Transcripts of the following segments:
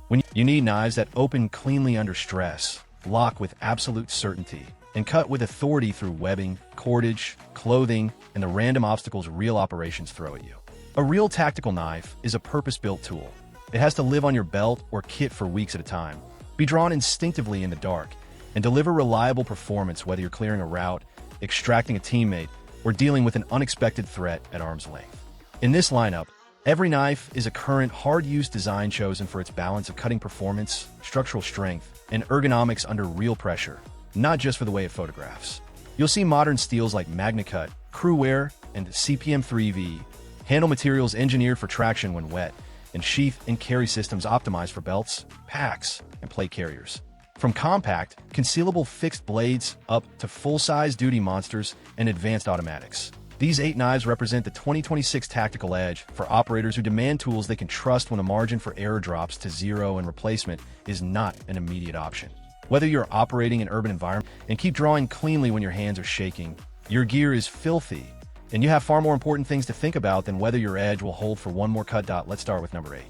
When you need knives that open cleanly under stress, lock with absolute certainty, and cut with authority through webbing, cordage, clothing, and the random obstacles real operations throw at you. A real tactical knife is a purpose-built tool. It has to live on your belt or kit for weeks at a time, be drawn instinctively in the dark, and deliver reliable performance whether you're clearing a route, extracting a teammate, or dealing with an unexpected threat at arm's length. In this lineup, every knife is a current, hard-use design chosen for its balance of cutting performance, structural strength, and ergonomics under real pressure, not just for the way it photographs. You'll see modern steels like MagnaCut, Crewwear, and CPM3V, handle materials engineered for traction when wet, and sheath and carry systems optimized for belts, packs, and plate carriers. From compact, concealable fixed blades up to full-size duty monsters and advanced automatics. These 8 knives represent the 2026 tactical edge for operators who demand tools they can trust when the margin for error drops to zero and replacement is not an immediate option. Whether you're operating in an urban environment and keep drawing cleanly when your hands are shaking, your gear is filthy, and you have far more important things to think about than whether your edge will hold for one more cut. Let's start with number 8.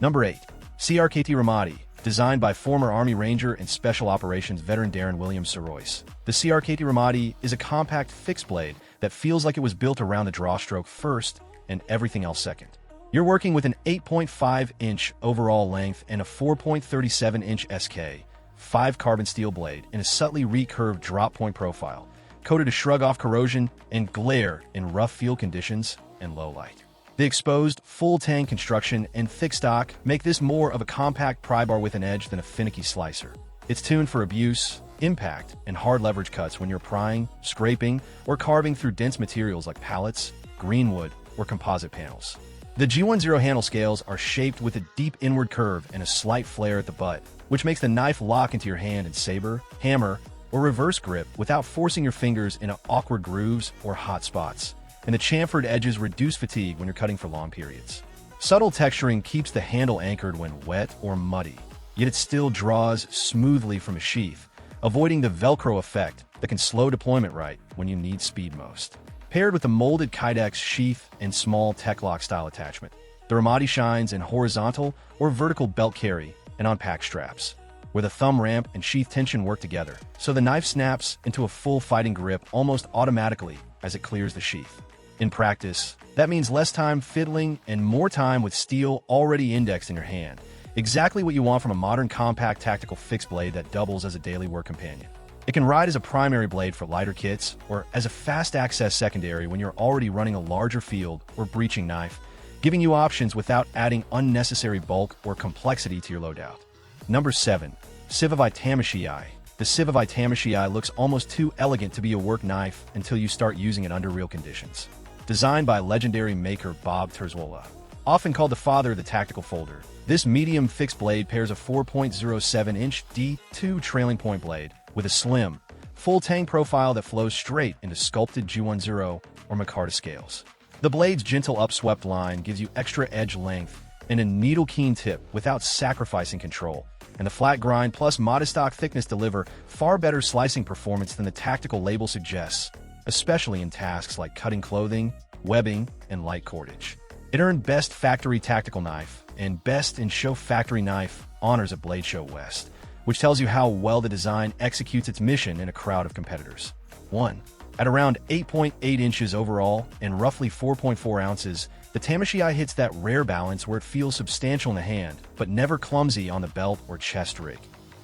Number 8. CRKT Romani. Designed by former Army Ranger and Special Operations veteran Darren Williams Sorois. The CRKT Romani is a compact fixed blade that feels like it was built around the drawstroke first and everything else second. You're working with an 8.5-inch overall length and a 4.37-inch SK, 5 carbon steel blade in a subtly recurved drop point profile, coated to shrug off corrosion and glare in rough field conditions and low light. The exposed, full-tang construction and thick stock make this more of a compact pry bar with an edge than a finicky slicer. It's tuned for abuse, impact, and hard leverage cuts when you're prying, scraping, or carving through dense materials like pallets, greenwood, or composite panels. The G10 handle scales are shaped with a deep inward curve and a slight flare at the butt, which makes the knife lock into your hand in saber, hammer, or reverse grip without forcing your fingers into awkward grooves or hot spots. And the chamfered edges reduce fatigue when you're cutting for long periods. Subtle texturing keeps the handle anchored when wet or muddy, yet it still draws smoothly from a sheath, avoiding the Velcro effect that can slow deployment right when you need speed most. Paired with the molded Kydex sheath and small Tech-Lock style attachment, the Ramadi shines in horizontal or vertical belt carry and on pack straps, where the thumb ramp and sheath tension work together, so the knife snaps into a full fighting grip almost automatically as it clears the sheath. In practice, that means less time fiddling and more time with steel already indexed in your hand. Exactly what you want from a modern compact tactical fixed blade that doubles as a daily work companion. It can ride as a primary blade for lighter kits or as a fast access secondary when you're already running a larger field or breaching knife, giving you options without adding unnecessary bulk or complexity to your loadout. Number 7. Civivi Tamishi. The Civivi Tamishi looks almost too elegant to be a work knife until you start using it under real conditions. Designed by legendary maker Bob Terzuola. Often called the father of the tactical folder, this medium fixed blade pairs a 4.07-inch D2 trailing point blade with a slim, full-tang profile that flows straight into sculpted G10 or micarta scales. The blade's gentle upswept line gives you extra edge length and a needle-keen tip without sacrificing control, and the flat grind plus modest stock thickness deliver far better slicing performance than the tactical label suggests, especially in tasks like cutting clothing, webbing, and light cordage. It earned Best Factory Tactical Knife and Best in Show Factory Knife honors at Blade Show West, which tells you how well the design executes its mission in a crowd of competitors. 1. At around 8.8 inches overall and roughly 4.4 ounces, the Tamashii hits that rare balance where it feels substantial in the hand, but never clumsy on the belt or chest rig,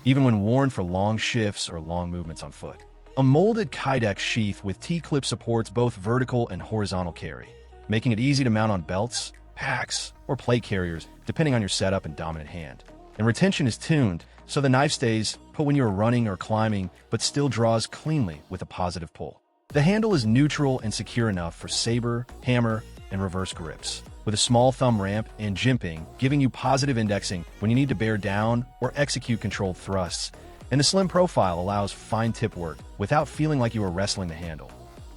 even when worn for long shifts or long movements on foot. A molded Kydex sheath with T-clip supports both vertical and horizontal carry, making it easy to mount on belts, packs, or plate carriers, depending on your setup and dominant hand. And retention is tuned, so the knife stays put when you're running or climbing, but still draws cleanly with a positive pull. The handle is neutral and secure enough for saber, hammer, and reverse grips, with a small thumb ramp and jimping, giving you positive indexing when you need to bear down or execute controlled thrusts, and the slim profile allows fine tip work without feeling like you are wrestling the handle.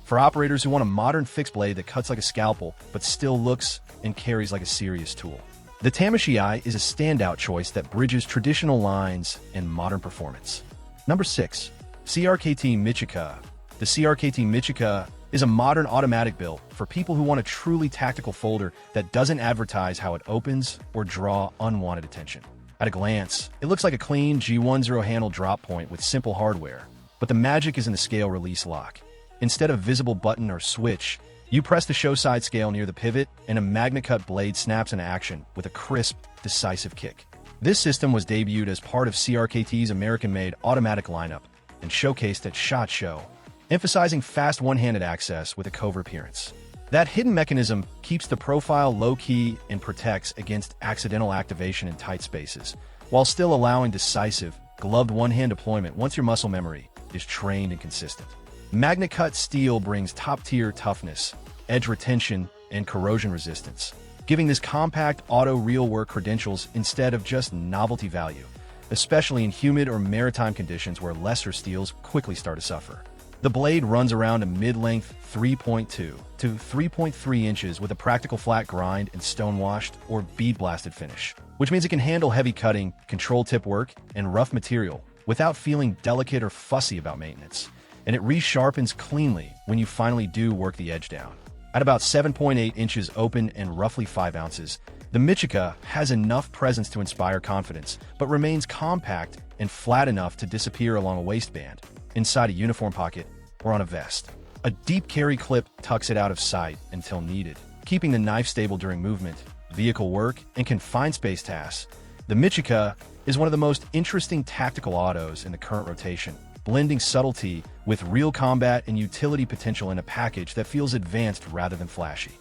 For operators who want a modern fixed blade that cuts like a scalpel but still looks and carries like a serious tool, the Tamashii is a standout choice that bridges traditional lines and modern performance. Number 6. CRKT Mitika. The CRKT Mitika is a modern automatic build for people who want a truly tactical folder that doesn't advertise how it opens or draw unwanted attention. At a glance, it looks like a clean G10 handle drop point with simple hardware, but the magic is in the scale release lock. Instead of visible button or switch, you press the show side scale near the pivot, and a MagnaCut blade snaps into action with a crisp, decisive kick. This system was debuted as part of CRKT's American-made automatic lineup and showcased at SHOT Show, emphasizing fast one-handed access with a covert appearance. That hidden mechanism keeps the profile low-key and protects against accidental activation in tight spaces, while still allowing decisive, gloved one-hand deployment once your muscle memory is trained and consistent. MagnaCut steel brings top-tier toughness, edge retention, and corrosion resistance, giving this compact auto real work credentials instead of just novelty value, especially in humid or maritime conditions where lesser steels quickly start to suffer. The blade runs around a mid-length 3.2 to 3.3 inches with a practical flat grind and stone-washed or bead-blasted finish, which means it can handle heavy cutting, controlled tip work, and rough material without feeling delicate or fussy about maintenance. And it resharpens cleanly when you finally do work the edge down. At about 7.8 inches open and roughly 5 ounces, the Mitika has enough presence to inspire confidence, but remains compact and flat enough to disappear along a waistband, inside a uniform pocket, or on a vest. A deep carry clip tucks it out of sight until needed, keeping the knife stable during movement, vehicle work, and confined space tasks. The Mitika is one of the most interesting tactical autos in the current rotation, blending subtlety with real combat and utility potential in a package that feels advanced rather than flashy.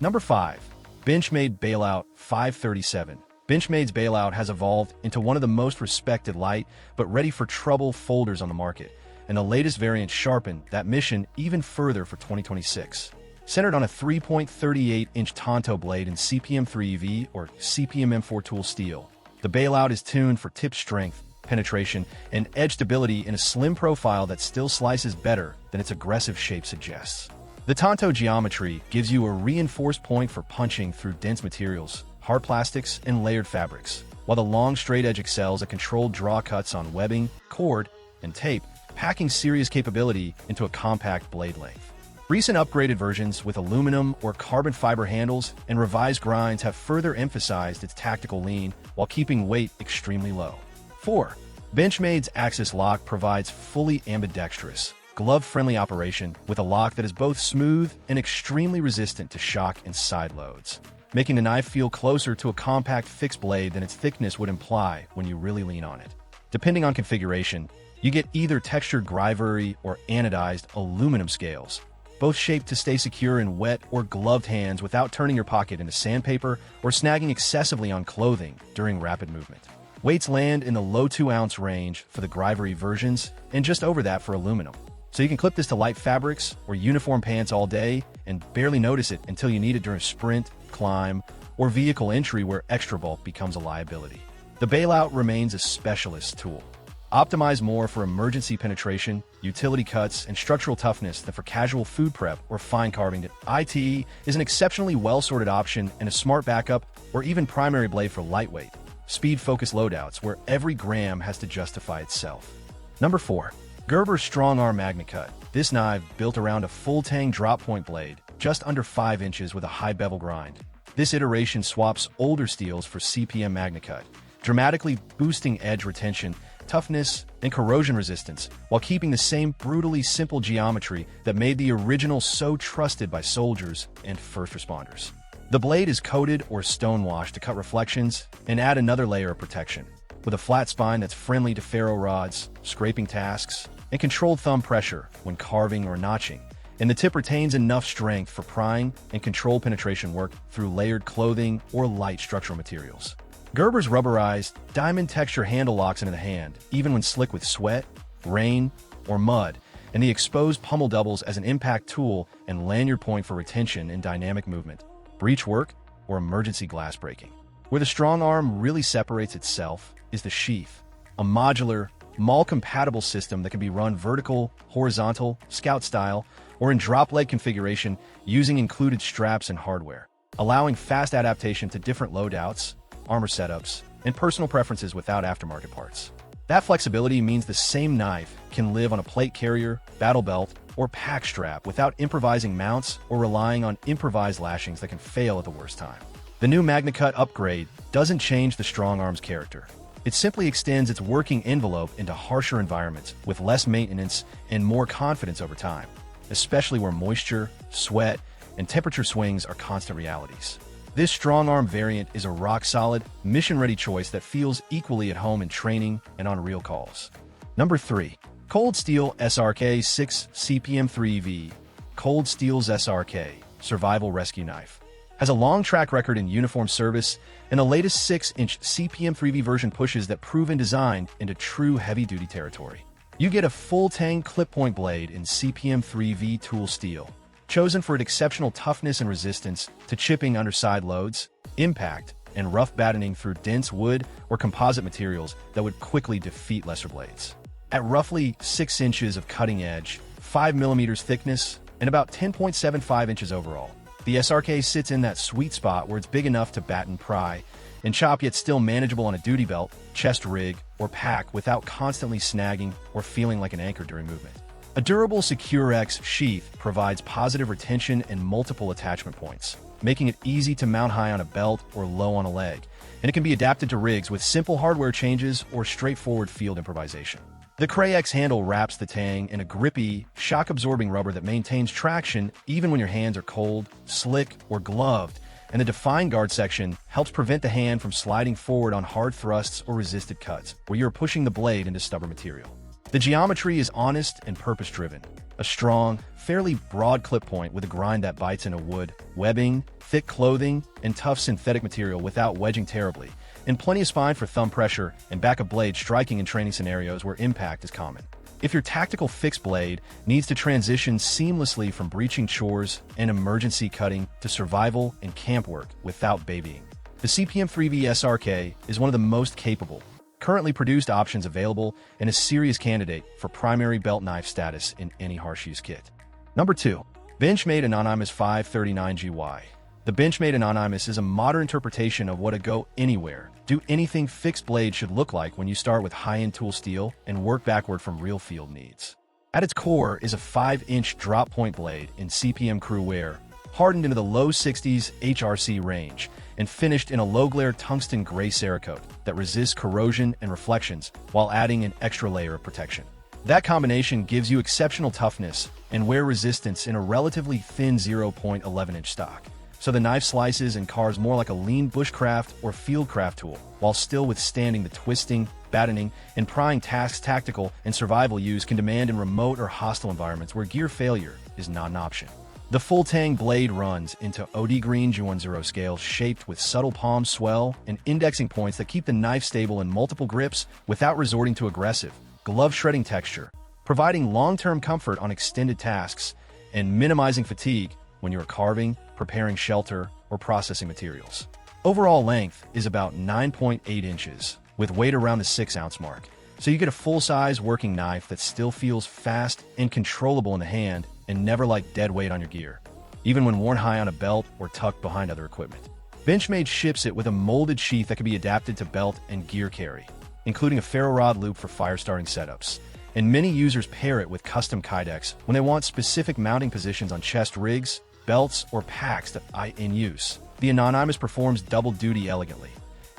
Number 5. Benchmade Bailout 537. Benchmade's Bailout has evolved into one of the most respected light but ready for trouble folders on the market, and the latest variant sharpened that mission even further for 2026. Centered on a 3.38-inch Tonto blade in CPM 3EV or CPM M4 tool steel, the Bailout is tuned for tip strength, penetration, and edge stability in a slim profile that still slices better than its aggressive shape suggests. The Tonto geometry gives you a reinforced point for punching through dense materials, hard plastics, and layered fabrics, while the long straight edge excels at controlled draw cuts on webbing, cord, and tape, packing serious capability into a compact blade length. Recent upgraded versions with aluminum or carbon fiber handles and revised grinds have further emphasized its tactical lean while keeping weight extremely low. 4. Benchmade's Axis Lock provides fully ambidextrous, glove-friendly operation with a lock that is both smooth and extremely resistant to shock and side loads, making the knife feel closer to a compact fixed blade than its thickness would imply when you really lean on it. Depending on configuration, you get either textured Grivery or anodized aluminum scales, both shaped to stay secure in wet or gloved hands without turning your pocket into sandpaper or snagging excessively on clothing during rapid movement. Weights land in the low 2-ounce range for the Grivery versions and just over that for aluminum. So you can clip this to light fabrics or uniform pants all day and barely notice it until you need it during a sprint, climb, or vehicle entry where extra bulk becomes a liability. The Bailout remains a specialist tool, optimized more for emergency penetration, utility cuts, and structural toughness than for casual food prep or fine carving. IT is an exceptionally well-sorted option and a smart backup or even primary blade for lightweight, speed-focused loadouts where every gram has to justify itself. Number 4. Gerber StrongArm MagnaCut. This knife, built around a full-tang drop-point blade, just under 5 inches with a high bevel grind. This iteration swaps older steels for CPM MagnaCut, dramatically boosting edge retention, toughness, and corrosion resistance, while keeping the same brutally simple geometry that made the original so trusted by soldiers and first responders. The blade is coated or stone-washed to cut reflections and add another layer of protection, with a flat spine that's friendly to ferro rods, scraping tasks, and controlled thumb pressure when carving or notching, and the tip retains enough strength for prying and controlled penetration work through layered clothing or light structural materials. Gerber's rubberized, diamond texture handle locks into the hand, even when slick with sweat, rain, or mud, and the exposed pommel doubles as an impact tool and lanyard point for retention and dynamic movement, breech work, or emergency glass breaking. Where the StrongArm really separates itself is the sheath, a modular, MAL-compatible system that can be run vertical, horizontal, scout style, or in drop leg configuration using included straps and hardware, allowing fast adaptation to different loadouts, armor setups, and personal preferences without aftermarket parts. That flexibility means the same knife can live on a plate carrier, battle belt, or pack strap without improvising mounts or relying on improvised lashings that can fail at the worst time. The new MagnaCut upgrade doesn't change the StrongArm's character. It simply extends its working envelope into harsher environments with less maintenance and more confidence over time, especially where moisture, sweat, and temperature swings are constant realities. This StrongArm variant is a rock-solid, mission-ready choice that feels equally at home in training and on real calls. Number 3. Cold Steel SRK 6 CPM 3V. Cold Steel's SRK Survival Rescue Knife has a long track record in uniform service, and the latest 6-inch CPM 3V version pushes that proven design into true heavy-duty territory. You get a full-tang clip-point blade in CPM 3V tool steel, chosen for its exceptional toughness and resistance to chipping underside loads, impact, and rough battening through dense wood or composite materials that would quickly defeat lesser blades. At roughly 6 inches of cutting edge, 5 millimeters thickness, and about 10.75 inches overall, the SRK sits in that sweet spot where it's big enough to bat and pry, and chop yet still manageable on a duty belt, chest rig, or pack without constantly snagging or feeling like an anchor during movement. A durable SecureX sheath provides positive retention and multiple attachment points, making it easy to mount high on a belt or low on a leg, and it can be adapted to rigs with simple hardware changes or straightforward field improvisation. The CRKT handle wraps the tang in a grippy, shock-absorbing rubber that maintains traction even when your hands are cold, slick, or gloved, and the defined guard section helps prevent the hand from sliding forward on hard thrusts or resisted cuts, where you're pushing the blade into stubborn material. The geometry is honest and purpose-driven. A strong, fairly broad clip point with a grind that bites into wood, webbing, thick clothing, and tough synthetic material without wedging terribly, and plenty of spine for thumb pressure and backup blade striking in training scenarios where impact is common. If your tactical fixed blade needs to transition seamlessly from breaching chores and emergency cutting to survival and camp work without babying, the CPM 3V SRK is one of the most capable, currently produced options available, and a serious candidate for primary belt knife status in any harsh use kit. Number 2. Benchmade Anonymous 539GY. The Benchmade Anonymous is a modern interpretation of what a go-anywhere, do-anything fixed blade should look like when you start with high-end tool steel and work backward from real field needs. At its core is a 5-inch drop-point blade in CPM crew wear, hardened into the low 60s HRC range, and finished in a low-glare tungsten gray Cerakote that resists corrosion and reflections while adding an extra layer of protection. That combination gives you exceptional toughness and wear resistance in a relatively thin 0.11-inch stock, so the knife slices and carves more like a lean bushcraft or fieldcraft tool, while still withstanding the twisting, battening, and prying tasks tactical and survival use can demand in remote or hostile environments where gear failure is not an option. The full-tang blade runs into OD green G10 scales shaped with subtle palm swell and indexing points that keep the knife stable in multiple grips without resorting to aggressive, glove-shredding texture, providing long-term comfort on extended tasks and minimizing fatigue when you are carving, preparing shelter, or processing materials. Overall length is about 9.8 inches, with weight around the 6-ounce mark, so you get a full-size working knife that still feels fast and controllable in the hand and never like dead weight on your gear, even when worn high on a belt or tucked behind other equipment. Benchmade ships it with a molded sheath that can be adapted to belt and gear carry, including a ferro rod loop for fire-starting setups, and many users pair it with custom kydex when they want specific mounting positions on chest rigs, belts, or packs that are in use. The Anonymous performs double duty elegantly.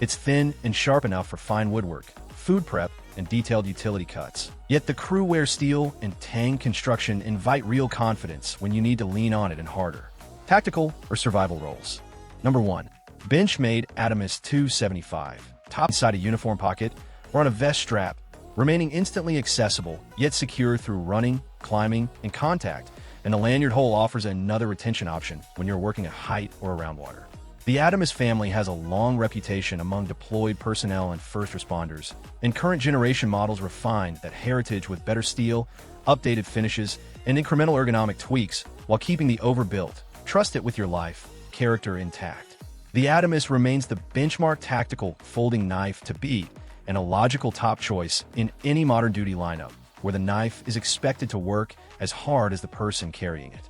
It's thin and sharp enough for fine woodwork, food prep, and detailed utility cuts. Yet the crew wear steel and tang construction invite real confidence when you need to lean on it and harder tactical or survival roles. Number 1. Benchmade Adamas 275. Top inside a uniform pocket or on a vest strap, remaining instantly accessible yet secure through running, climbing, and contact, and the lanyard hole offers another retention option when you're working at height or around water. The Adamas family has a long reputation among deployed personnel and first responders, and current generation models refine that heritage with better steel, updated finishes, and incremental ergonomic tweaks while keeping the overbuilt, trust it with your life, character intact. The Anonimus remains the benchmark tactical folding knife to beat and a logical top choice in any modern duty lineup, where the knife is expected to work as hard as the person carrying it.